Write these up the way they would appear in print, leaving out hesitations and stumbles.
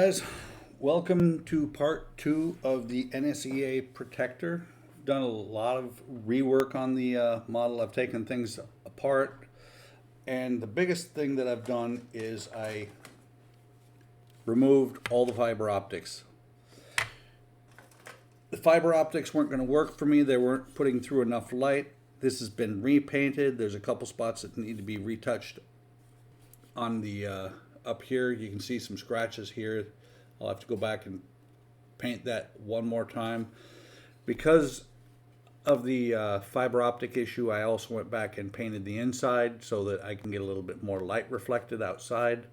guys, welcome to part 2 of the NSEA Protector. I've done a lot of rework on the model. I've taken things apart, and the biggest thing that I've done is I removed all the fiber optics. The fiber optics weren't going to work for me. They weren't putting through enough light. This has been repainted. There's a couple spots that need to be retouched on the up here. You can see some scratches here. I'll have to go back and paint that one more time. Because of the fiber optic issue, I also went back and painted the inside so that I can get a little bit more light reflected outside.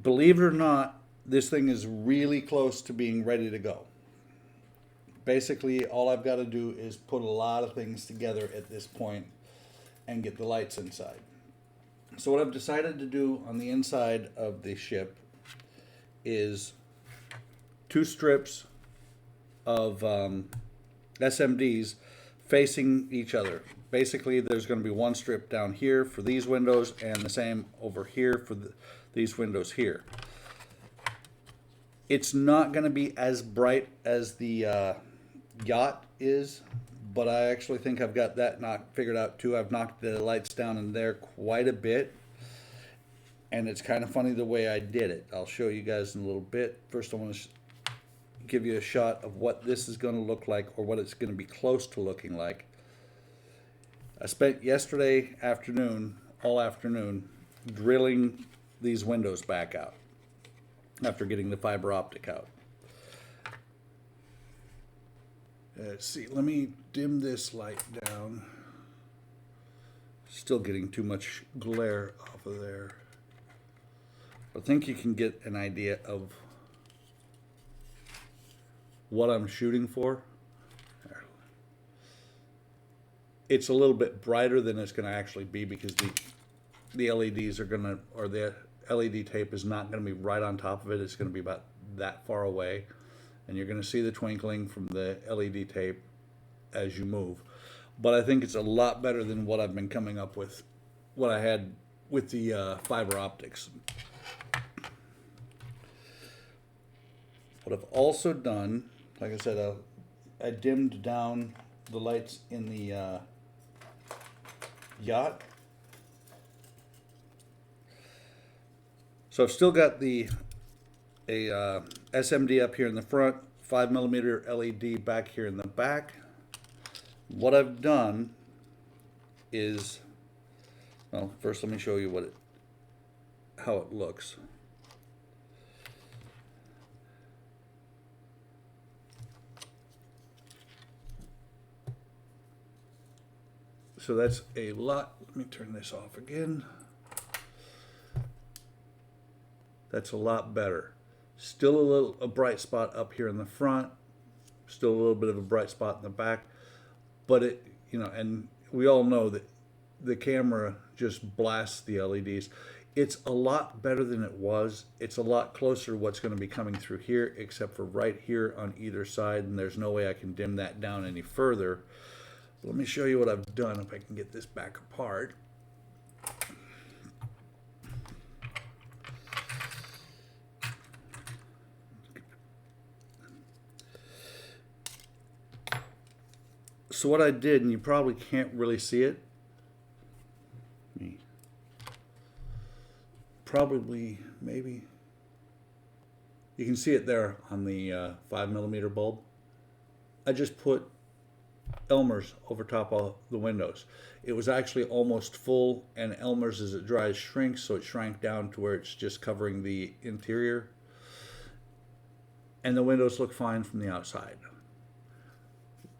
Believe it or not, this thing is really close to being ready to go. Basically, all I've got to do is put a lot of things together at this point and get the lights inside. So what I've decided to do on the inside of the ship is 2 strips of SMDs facing each other. Basically, there's going to be 1 strip down here for these windows and the same over here for these windows here. It's not going to be as bright as the yacht is, but I actually think I've got that figured out too. I've knocked the lights down in there quite a bit, and it's kind of funny the way I did it. I'll show you guys in a little bit. First, I want to give you a shot of what this is going to look like, or what it's going to be close to looking like. I spent yesterday afternoon, all afternoon, drilling these windows back out after getting the fiber optic out. Let's see, let me dim this light down. Still getting too much glare off of there. I think you can get an idea of what I'm shooting for. It's a little bit brighter than it's going to actually be because the LEDs are going to, or the LED tape is not going to be right on top of it. It's going to be about that far away. And you're going to see the twinkling from the LED tape as you move. But I think it's a lot better than what I've been coming up with, what I had with the fiber optics. What I've also done, like I said, I dimmed down the lights in the yacht. So I've still got a SMD up here in the front, 5mm LED back here in the back. What I've done is, well, first let me show you how it looks. So that's a lot. Let me turn this off again. That's a lot better. Still a bright spot up here in the front. Still a little bit of a bright spot in the back. But it, and we all know that the camera just blasts the LEDs. It's a lot better than it was. It's a lot closer to what's going to be coming through here, except for right here on either side, and there's no way I can dim that down any further. Let me show you what I've done if I can get this back apart. So what I did, and you probably can't really see it, maybe, you can see it there on the 5mm bulb. I just put Elmer's over top of the windows. It was actually almost full, and Elmer's, as it dries, shrinks, so it shrank down to where it's just covering the interior. And the windows look fine from the outside.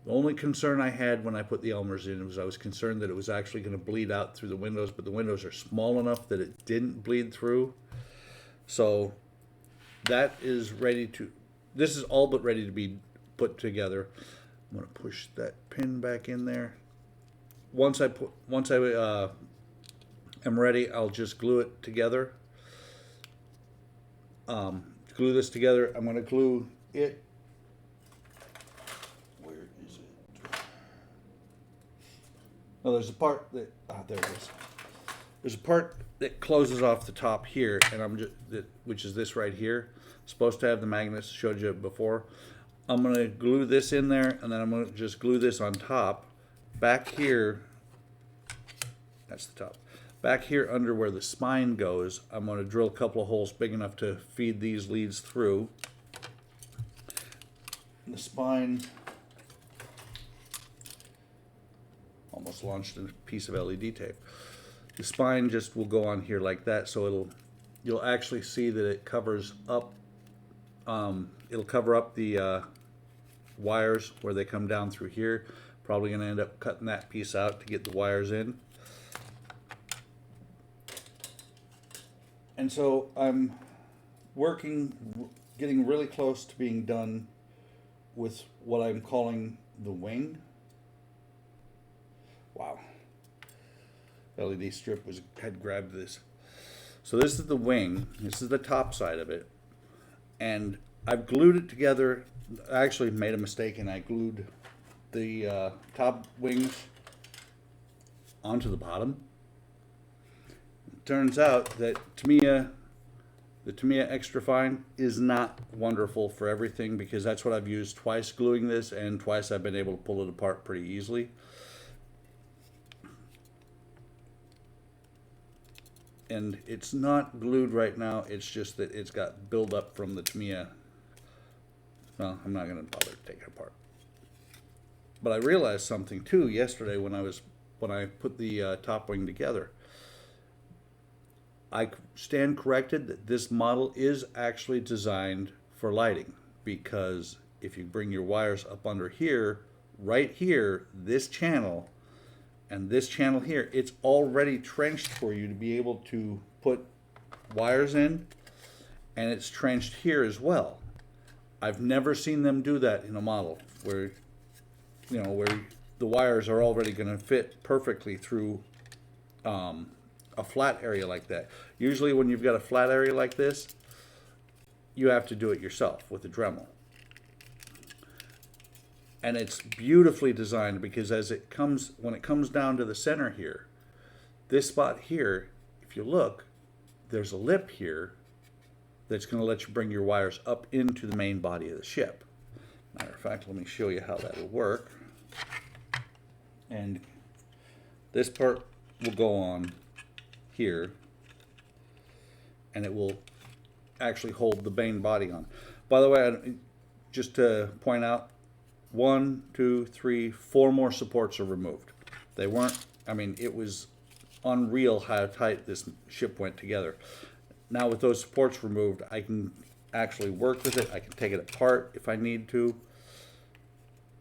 The only concern I had when I put the Elmer's in was I was concerned that it was actually going to bleed out through the windows, but the windows are small enough that it didn't bleed through. So that is this is all but ready to be put together. I'm going to push that pin back in there. Once I am ready, I'll just glue it together. Glue this together. I'm going to glue it. Oh, there's a part that, there it is. there's a part that closes off the top here, and which is this right here. Supposed to have the magnets, showed you before. I'm going to glue this in there, and then I'm going to just glue this on top. Back here, that's the top. Back here under where the spine goes, I'm going to drill a couple of holes big enough to feed these leads through. The spine, almost launched a piece of LED tape. The spine just will go on here like that, so you'll actually see that it covers up. It'll cover up the wires where they come down through here. Probably going to end up cutting that piece out to get the wires in. And so I'm getting really close to being done with what I'm calling the wing. Wow. LED strip had grabbed this. So this is the wing. This is the top side of it. And I've glued it together. I actually made a mistake and I glued the top wings onto the bottom. It turns out that the Tamiya Extra Fine is not wonderful for everything, because that's what I've used twice gluing this, and twice I've been able to pull it apart pretty easily. And it's not glued right now, it's just that it's got buildup from the Tamiya. Well, I'm not going to bother to take it apart. But I realized something too yesterday when I put the top wing together. I stand corrected that this model is actually designed for lighting, because if you bring your wires up under here, right here, this channel and this channel here, it's already trenched for you to be able to put wires in, and it's trenched here as well. I've never seen them do that in a model where the wires are already going to fit perfectly through a flat area like that. Usually when you've got a flat area like this, you have to do it yourself with a Dremel. And it's beautifully designed, because when it comes down to the center here, this spot here, if you look, there's a lip here that's going to let you bring your wires up into the main body of the ship. Matter of fact, let me show you how that will work. And this part will go on here, and it will actually hold the main body on. By the way, just to point out, 1, 2, 3, 4 more supports are removed. They weren't, it was unreal how tight this ship went together. Now with those supports removed, I can actually work with it. I can take it apart if I need to.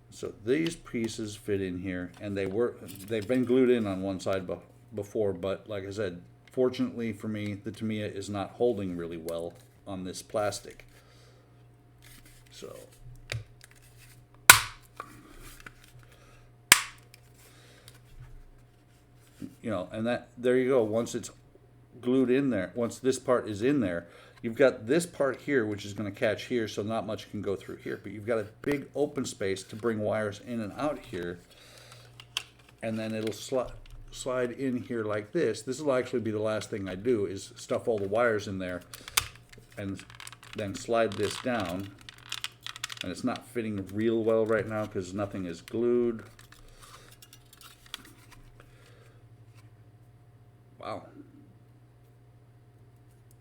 So these pieces fit in here, and they've been glued in on one side before, but like I said, fortunately for me, the Tamiya is not holding really well on this plastic. So and there you go. Once it's glued in there, once this part is in there, you've got this part here which is going to catch here, so not much can go through here, but you've got a big open space to bring wires in and out here, and then it'll slide in here like this. This will actually be the last thing I do, is stuff all the wires in there and then slide this down. And it's not fitting real well right now because nothing is glued. Wow.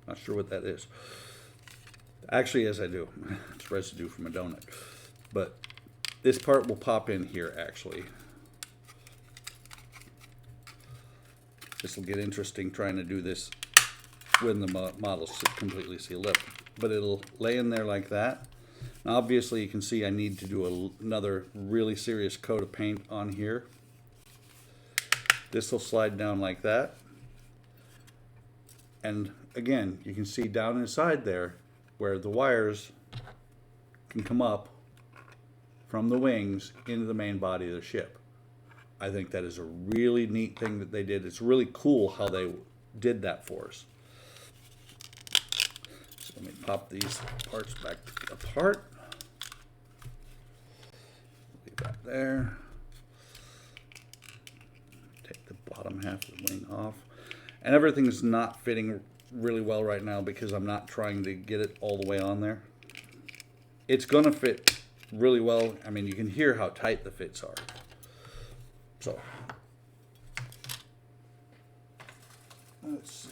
Not sure what that is. Actually, yes, I do. It's residue from a donut. But this part will pop in here, actually. This will get interesting trying to do this when the model's completely sealed up. But it'll lay in there like that. Now, obviously, you can see I need to do another really serious coat of paint on here. This will slide down like that. And again, you can see down inside there where the wires can come up from the wings into the main body of the ship. I think that is a really neat thing that they did. It's really cool how they did that for us. So let me pop these parts back apart. Leave that there. Take the bottom half of the wing off. And everything's not fitting really well right now because I'm not trying to get it all the way on there. It's gonna fit really well. I mean, you can hear how tight the fits are. So, let's see.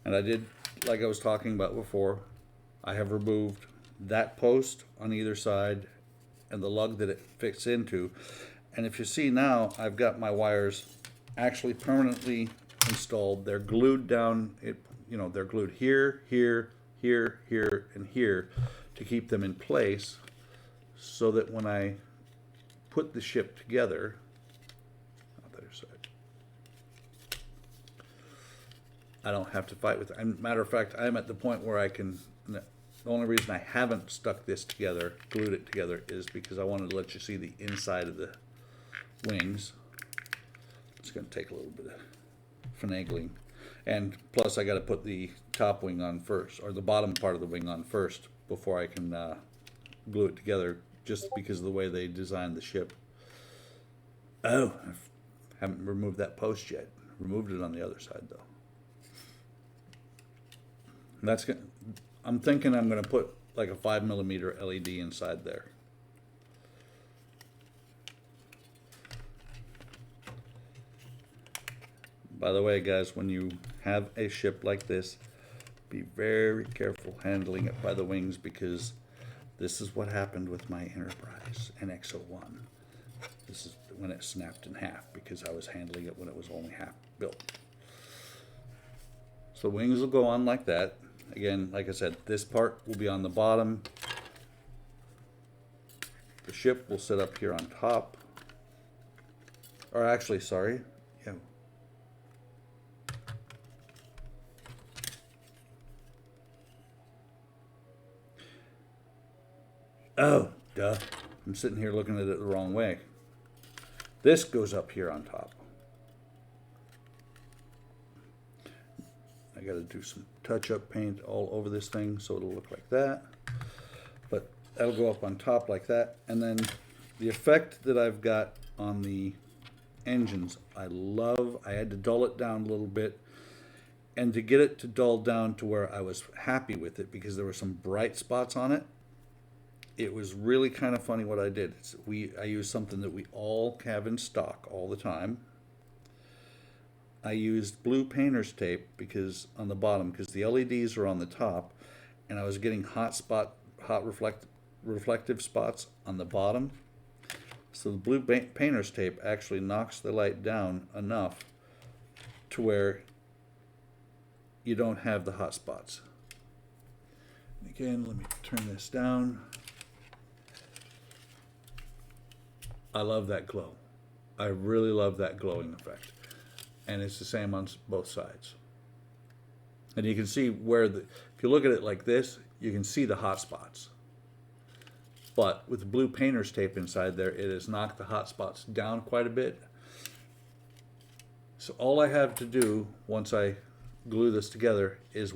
And I did, like I was talking about before, I have removed that post on either side and the lug that it fits into. And if you see now, I've got my wires actually permanently installed. They're glued down, they're glued here, here, here, here, and here to keep them in place so that when I put the ship together, other side, I don't have to fight with it. And matter of fact, I'm at the point where I can, the only reason I haven't stuck this together, glued it together, is because I wanted to let you see the inside of the wings. It's going to take a little bit of finagling. And plus I got to put the top wing on first, or the bottom part of the wing on first, before I can glue it together, just because of the way they designed the ship. Oh, I haven't removed that post yet. Removed it on the other side though. That's good. I'm thinking I'm going to put like a 5mm LED inside there. By the way, guys, when you have a ship like this, be very careful handling it by the wings, because this is what happened with my Enterprise NX-01. This is when it snapped in half because I was handling it when it was only half built. So wings will go on like that. Again, like I said, this part will be on the bottom. The ship will sit up here on top. Or actually, sorry. Yeah. Oh, duh. I'm sitting here looking at it the wrong way. This goes up here on top. I got to do some touch-up paint all over this thing so it'll look like that. But that'll go up on top like that. And then the effect that I've got on the engines, I love. I had to dull it down a little bit. And to get it to dull down to where I was happy with it, because there were some bright spots on it, it was really kind of funny what I did. I used something that we all have in stock all the time. I used blue painter's tape because on the bottom, because the LEDs are on the top, and I was getting hot reflective spots on the bottom. So the blue painter's tape actually knocks the light down enough to where you don't have the hot spots. Again, let me turn this down. I love that glow. I really love that glowing effect. And it's the same on both sides. And you can see where if you look at it like this, you can see the hot spots. But with the blue painter's tape inside there, it has knocked the hot spots down quite a bit. So all I have to do once I glue this together is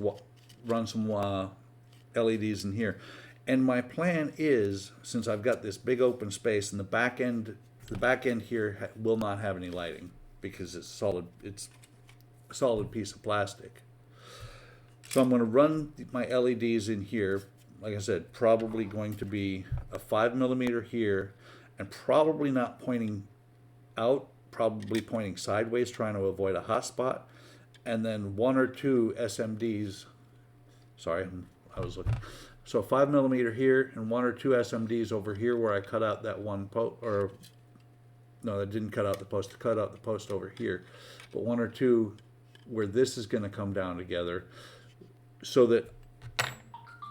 run some LEDs in here. And my plan is, since I've got this big open space, and the back end here will not have any lighting because it's a solid piece of plastic. So I'm going to run my LEDs in here. Like I said, probably going to be a 5mm here, and probably not pointing out, probably pointing sideways, trying to avoid a hot spot, and then 1 or 2 SMDs. Sorry, I was looking. So 5mm here and 1 or 2 SMDs over here where I cut out that one post, or no, I didn't cut out the post. I cut out the post over here, but 1 or 2 where this is going to come down together, so that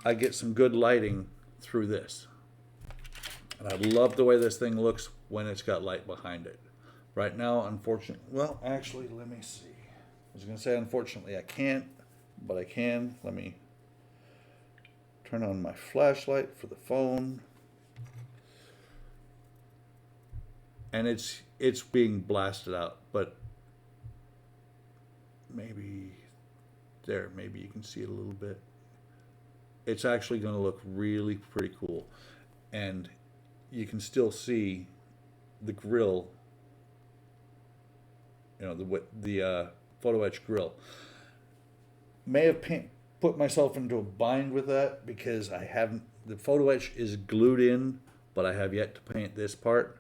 I get some good lighting through this. And I love the way this thing looks when it's got light behind it. Right now, unfortunately, well, actually, let me see. I was going to say, unfortunately, I can't, but I can. Let me turn on my flashlight for the phone. And it's being blasted out, but maybe you can see it a little bit. It's actually going to look really pretty cool. And you can still see the grill the photo etch grill. May have put myself into a bind with that because I haven't. The photo etch is glued in, but I have yet to paint this part.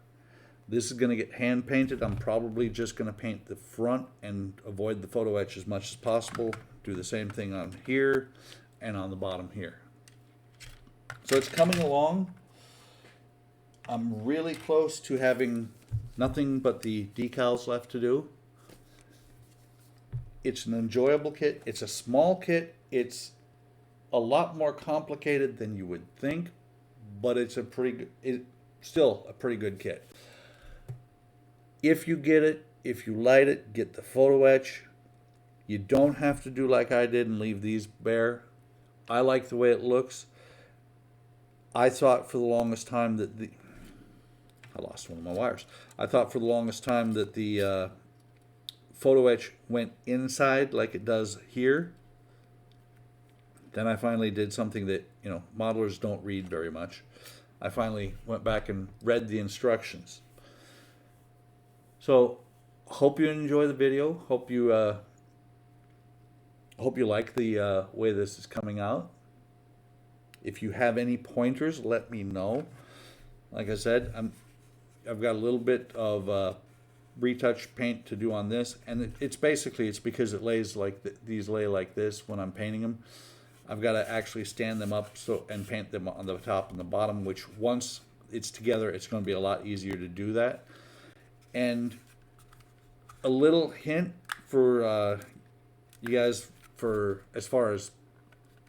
This is going to get hand painted. I'm probably just going to paint the front and avoid the photo etch as much as possible. Do the same thing on here and on the bottom here. So it's coming along. I'm really close to having nothing but the decals left to do. It's an enjoyable kit. It's a small kit. It's a lot more complicated than you would think, but it's still a pretty good kit. If you get it, if you light it, get the photo etch. You don't have to do like I did and leave these bare. I like the way it looks. I thought for the longest time that I lost one of my wires. I thought for the longest time that the photo etch went inside like it does here. Then I finally did something that, modelers don't read very much. I finally went back and read the instructions. So, hope you enjoy the video. Hope you like the way this is coming out. If you have any pointers, let me know. Like I said, I've got a little bit of retouch paint to do on this, and it's because it lays like these lay like this when I'm painting them. I've got to actually stand them up and paint them on the top and the bottom, which once it's together, it's going to be a lot easier to do that. And a little hint for you guys for as far as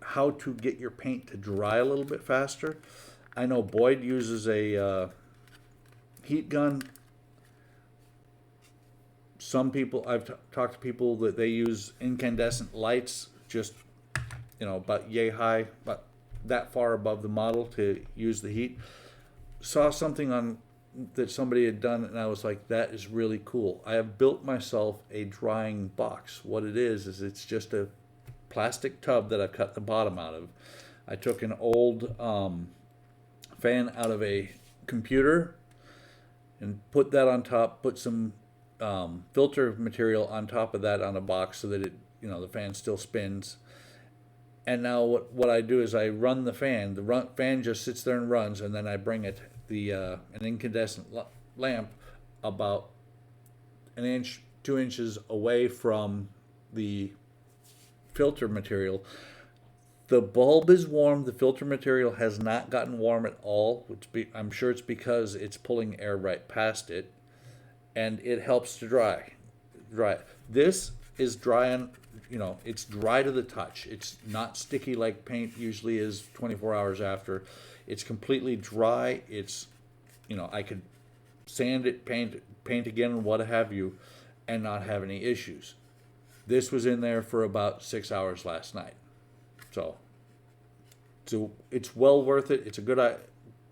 how to get your paint to dry a little bit faster. I know Boyd uses a heat gun. Some people, I've talked to people that they use incandescent lights, just about yay high, about that far above the model to use the heat. Saw something on that somebody had done, and I was like, that is really cool. I have built myself a drying box. What it is it's just a plastic tub that I've cut the bottom out of. I took an old fan out of a computer and put that on top, put some filter material on top of that on a box so that it, the fan still spins. And now what I do is I run the fan. The fan just sits there and runs, and then I bring it an incandescent lamp about an inch, 2 inches away from the filter material. The bulb is warm. The filter material has not gotten warm at all. I'm sure it's because it's pulling air right past it, and it helps to dry. This is dry it's dry to the touch. It's not sticky like paint usually is 24 hours after. It's completely dry. It's, I could sand it, paint again, what have you, and not have any issues. This was in there for about 6 hours last night. So it's well worth it. It's a good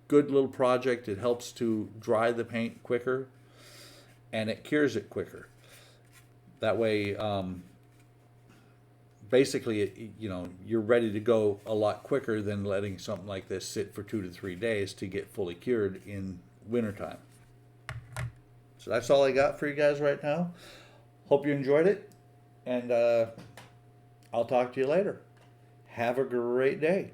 little project. It helps to dry the paint quicker, and it cures it quicker. That way, basically, you're ready to go a lot quicker than letting something like this sit for 2 to 3 days to get fully cured in wintertime. So that's all I got for you guys right now. Hope you enjoyed it, and I'll talk to you later. Have a great day.